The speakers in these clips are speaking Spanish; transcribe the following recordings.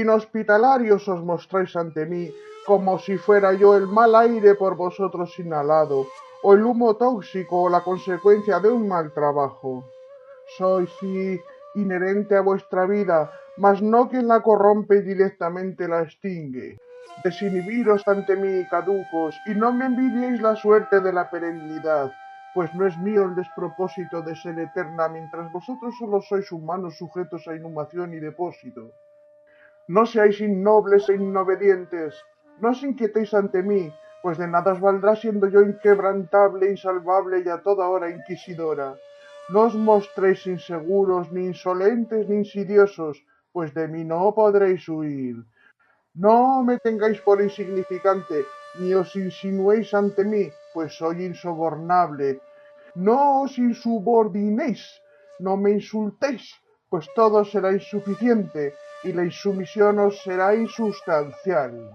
Inhospitalarios os mostráis ante mí, como si fuera yo el mal aire por vosotros inhalado, o el humo tóxico o la consecuencia de un mal trabajo. Soy, sí, inherente a vuestra vida, mas no quien la corrompe y directamente la extingue. Desinhibiros ante mí, caducos, y no me envidiéis la suerte de la perenidad, pues no es mío el despropósito de ser eterna, mientras vosotros solo sois humanos sujetos a inhumación y depósito. No seáis innobles e inobedientes, no os inquietéis ante mí, pues de nada os valdrá siendo yo inquebrantable, insalvable y a toda hora inquisidora. No os mostréis inseguros, ni insolentes, ni insidiosos, pues de mí no podréis huir. No me tengáis por insignificante, ni os insinuéis ante mí, pues soy insobornable. No os insubordinéis, no me insultéis, pues todo será insuficiente y la insumisión os será insustancial.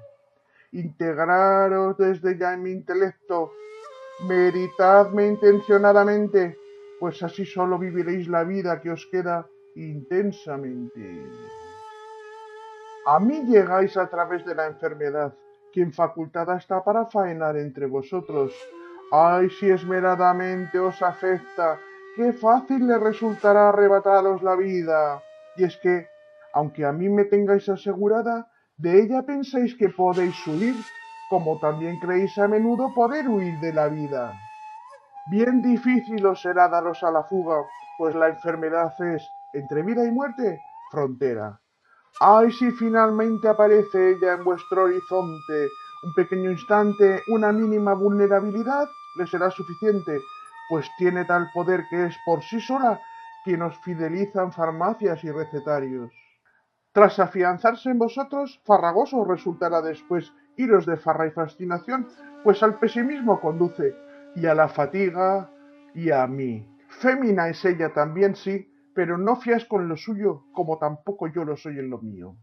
Integraros desde ya en mi intelecto, meditadme intencionadamente, pues así solo viviréis la vida que os queda intensamente. A mí llegáis a través de la enfermedad, quien facultada está para faenar entre vosotros. Ay, si esmeradamente os afecta, qué fácil le resultará arrebataros la vida. Y es que, aunque a mí me tengáis asegurada, de ella pensáis que podéis huir, como también creéis a menudo poder huir de la vida. Bien difícil os será daros a la fuga, pues la enfermedad es, entre vida y muerte, frontera. Ay, si finalmente aparece ella en vuestro horizonte, un pequeño instante, una mínima vulnerabilidad, le será suficiente, pues tiene tal poder que es por sí sola quien os fideliza en farmacias y recetarios. Tras afianzarse en vosotros, farragoso os resultará después iros de farra y fascinación, pues al pesimismo conduce, y a la fatiga, y a mí. Fémina es ella también, sí, pero no fías con lo suyo, como tampoco yo lo soy en lo mío.